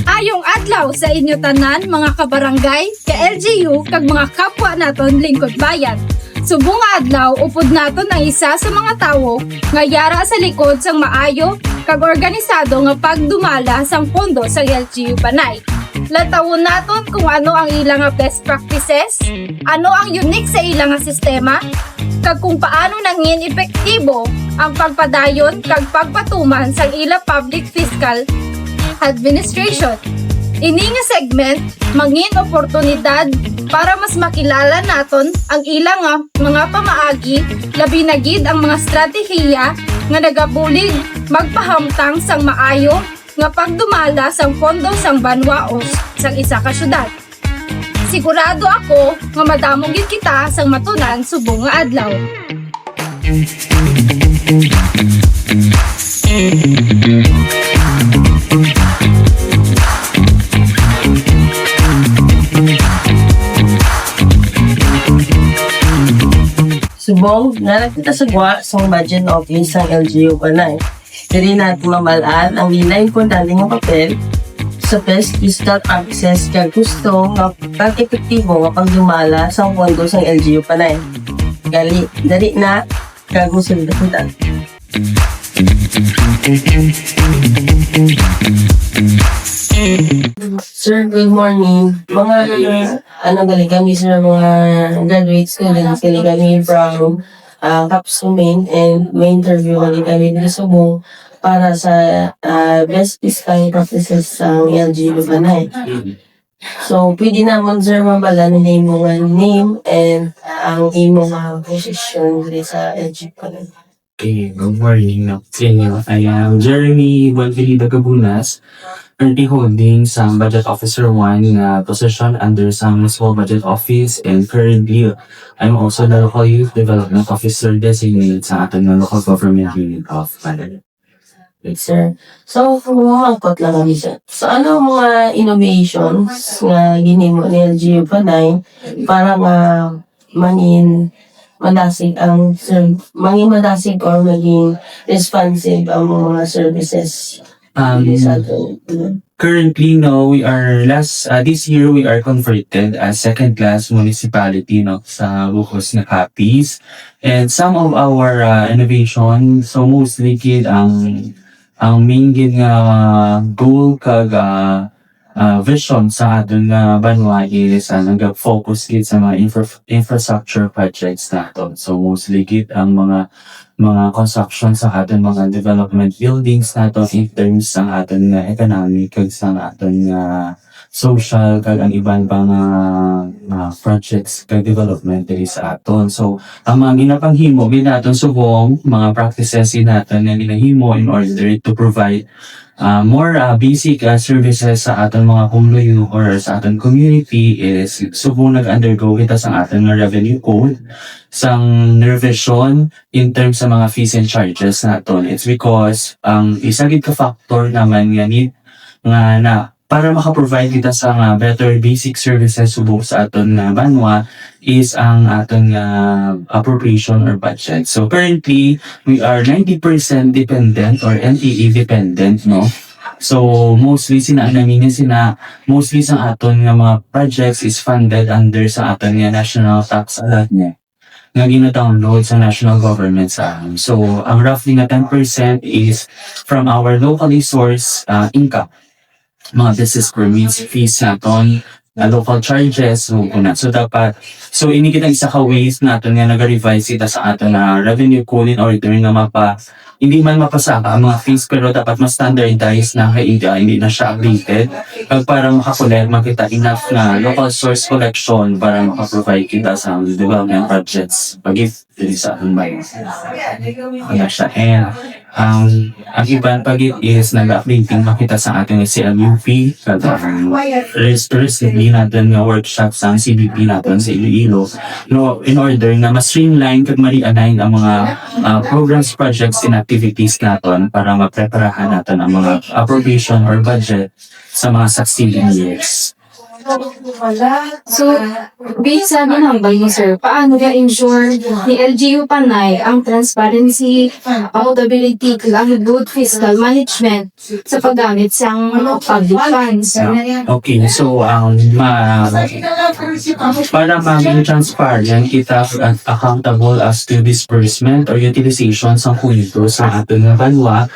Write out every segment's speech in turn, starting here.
Ayong adlaw sa inyo tanan mga kabarangay, ka-LGU kag mga kapwa naton lingkod bayan. Subong nga adlaw upod naton ang isa sa mga tawo nga yara sa likod sang maayo kag organisado nga pagdumala sang pondo sa LGU Panay. Latawon naton kung ano ang ilang nga best practices, ano ang unique sa ilang nga sistema, kag kung paano nangin epektibo ang pagpadayon kag pagpatuman sa ila public fiscal administration. Ini nga segment mangin oportunidad para mas makilala naton ang ilang nga mga pamaagi, labi na gid ang mga stratehiya nga nagabulig magpahamtang sang maayo nga pagdumala sang pondo sang banwa o sang isa ka syudad. Sigurado ako nga madamong gid kita sang matunan subong nga adlaw. Subong, nakita sa gwa sa budget office ng LGU Panay. Dili natin mamalaan ang nilay importante ng papel sa best fiscal practices kag gusto nga pag-epektibo nga pagdumala sa pondo sa LGU Panay. Dali na kag musuldan. Sir, good morning. Mga galing kami sir, mga graduate students, galing kami from Capsumin and may interview kami dito sa Subong para sa best fiscal practices sa LGU Panay. So, pwede naman sir mabala na imong name and ang imong position dito sa LGU Panay. Okay, good morning na sa inyo. I am Jeremy Buenvillida Gabunas, currently holding some Budget Officer 1 position under some Municipal Budget Office, and currently I'm also the Local Youth Development Officer designated sa ating local government unit of Manila. Yes, sir. So, kumangkot lang kami sir. So, ano mga innovations nga ginimo ni LGU Panay para nga mangin madasig ang maging madasig or maging responsive ang mga services sa atin. Currently, no, we are this year we are converted as second-class municipality, no, sa Bucos na Capiz. And some of our innovation, so mostly kid ang main gid nga goal kag vision sa aton nga banwa is nag-focus gid sa mga infrastructure projects nato. So mostly gid ang mga construction sa aton mga development buildings nato in terms sa aton nga economic kag sa aton nga social kag ang iban pang projects kag development diri sa aton. So ang mga ginapanghimo gid naton subong mga practices naton nga ginahimo in order to provide more basic services sa aton mga kumuloy or sa aton community is subong nag-undergo kita sa aton nga revenue code sang revision in terms sa mga fees and charges naton. It's because ang isa gid ka factor naman nga need nga na para maka-provide kita sa better basic services subong sa aton nga banwa is ang aton nga appropriation or budget. So currently, we are 90% dependent or NTE dependent, no? So mostly mostly sa aton nga mga projects is funded under sa aton nga national tax allotment nga gina-download sa national government sa amin. So ang roughly na 10% is from our locally sourced income. Mga business permits, fees naton, local charges, so dapat, so ini kita isa ka ways naton nga nag-revise kita sa aton na revenue code in order nga hindi man mapasaka ang mga fees pero dapat mas standardized na kay hindi na siya updated para makakolect makita enough na local source collection para makaprovide kita sa development projects pag-if sa aton bayan. Kaya siya. And ang iban pagit is nag-updating makita sa ating CLUP kada recently natin nga workshop sa CBP natin sa Iloilo, no, in order na ma-streamline kag ma-realign ang mga programs, projects and activities natin para ma-preparahan natin ang mga appropriation or budget sa mga succeeding years. So, based sa binambay mo, sir, paano ga-ensure ni LGU Panay ang transparency, accountability, ang good fiscal management sa paggamit sa public funds? Okay, so para maging transparent kita at accountable as to disbursement or utilization sa punto sa aton nga banwa,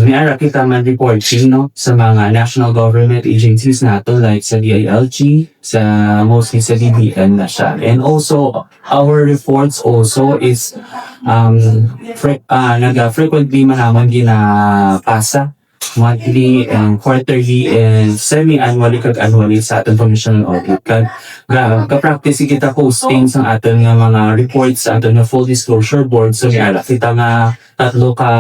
may ara kita man reporting no sa mga national government agencies nato like sa DILG, sa mostly sa DBM na siya. And also our reports also is frequently manamon ginapasa monthly and quarterly and semi-annually kag annually sa aton commission audit. Ka-practice kita posting sa aton nga mga reports sa aton nga full disclosure board. So may kita nga tatlo ka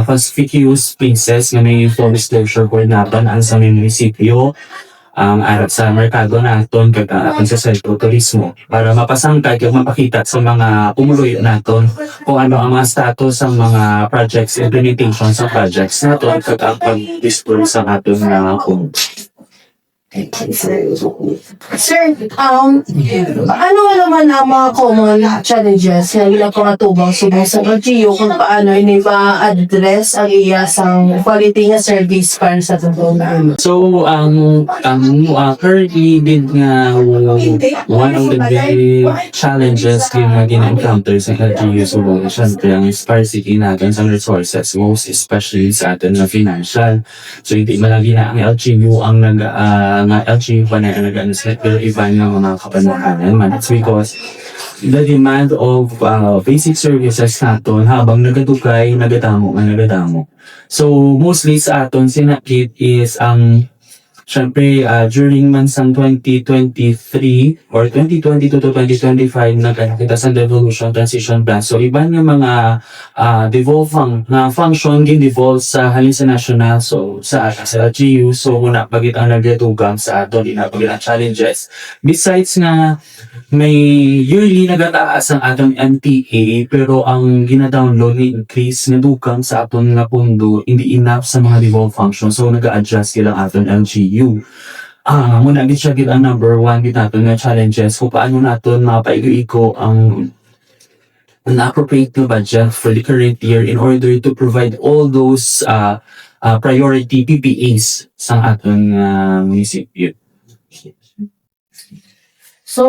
conspicuous places nga may full disclosure board naton ang sa may munisipyo, arat sa merkado naton kag aton sa sentro turismo para mapasangkay kag mapakita sa mga pumuloy naton kung ano ang mga status ng mga projects, implementation sa projects naton kag ang pag-disperse sa aton nga kung Sir, ano naman ang mga common challenges na ginapakatubang subong sa LGU kung paano ini ma-address ang iyasang quality nga service para sa tutulungan? So, currently din nga one of the big challenges din na gina-encounter sa LGU subong syempre ang scarcity natin sa resources, most especially sa atin na financial. So, hindi malagi na ang LGU ang nga LGU pa na nag-anunslet pero iba nga mga kapanuhanan man. It's because the demand of basic services naton habang nagadugay, nagadamo. So, mostly sa aton sinakit is ang syempre, during mansang 2023 or 2022 to 2025, nagkakita sa devolution transition plan. So, iba nga mga devolving na function gin-devolve sa halin sa national, so sa LGU. So, muna pagit ang nagatugang sa aton, inapagit ang challenges. Besides nga, may yearly nagataas ang atong NTA, pero ang gina-download ni increase na dugang sa aton nga pundo, hindi enough sa mga devolved functions. So, nag-a-adjust kilang aton LGU. Muna din siya ang number one natin nga challenges kung paano natin mapaigo-igo ang appropriate na budget for the current year in order to provide all those priority PPAs sa ating munisipyo. So,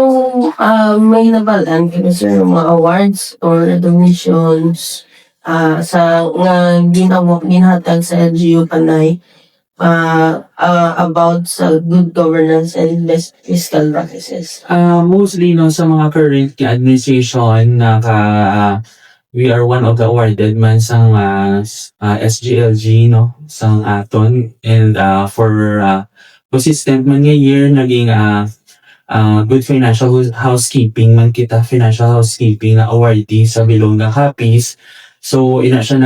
may nabalaan kayo sir mga awards or donations sa nga ginhatag sa LGU Panay about sa good governance and best fiscal practices? Mostly no sa mga current administration we are one of the awarded man sa SGLG no sang aton and for consistent man nga year naging good financial housekeeping man kita, financial housekeeping na awardee sa Bilonga Copies. So ina siya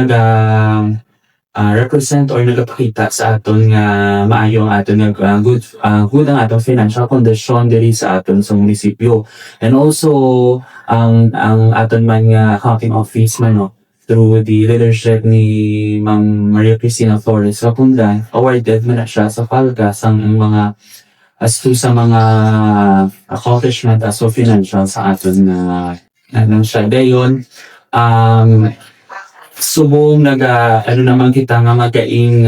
represent or nagapakita sa aton nga maayo ang aton nga good ang atong financial condition diri sa aton sa munisipyo. And also ang aton man nga accounting office man no through the leadership ni Ma'am Maria Cristina Flores Rapunda, awarded man na siya sa FALCA sa mga as to sa mga accomplishment as of financial sa aton na siya dayon. Subong naman kita nga magaing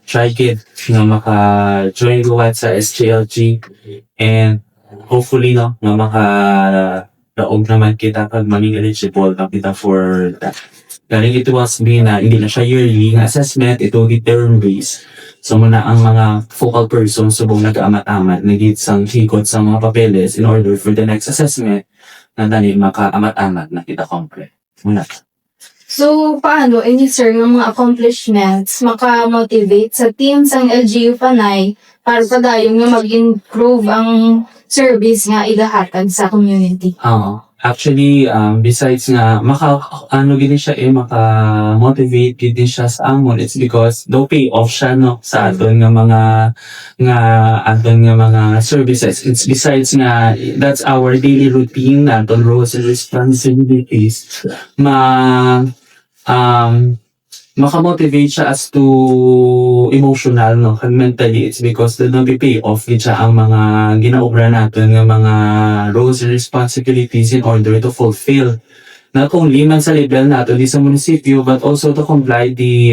try kit nga maka-join luwat sa SGLG and hopefully no nga maka-raog naman kita pag maging eligible na kita for that. Galing ito was na hindi na siya yearly nga assessment, ito di term-based. So muna ang mga focal person subong nag-amat-amat, nagitsang hikot sa mga papeles in order for the next assessment na dali maka-amat-amat na kita complete. Muna. So, paano ini sir ng mga accomplishments maka-motivate sa teams ang LGU Panay para padayon nga mag-improve ang service nga ilahatag sa community? Actually, besides nga, gini siya maka-motivate gini siya sa amon, it's because do pay off siya no sa aton nga mga services. It's besides nga, that's our daily routine, aton roles and responsibilities. makamotivate siya as to emotional, no, and mentally. It's because the pay off siya ang mga ginaubra natin ng mga roles and responsibilities in order to fulfill not only man sa level nato di sa munisipyo but also to comply the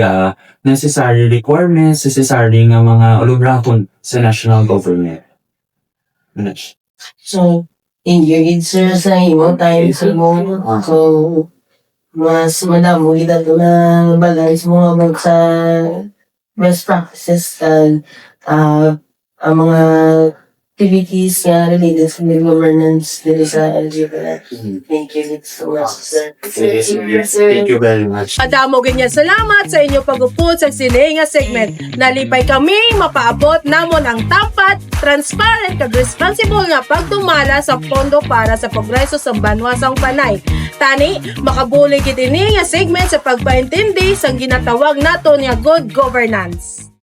necessary requirements, necessary nga mga ulubrahon sa national government. So, thank you, good sir, sa imo time sa mo. So, mas madamo kita na balance mo about sa best practices and ang mga activities nga related sa good governance dito sa LGBT. Thank you so much, sir. Thank you very much. Adamo ganyan salamat sa inyo pag-upod sa sini nga segment. Nalipay kami mapaabot namon ang tapat, transparent kag responsible nga pagdumala sa pondo para sa progreso sa banwasang Panay. Tani, makabuli kit ini nga segment sa pagpaintindi sa ginatawag naton nga good governance.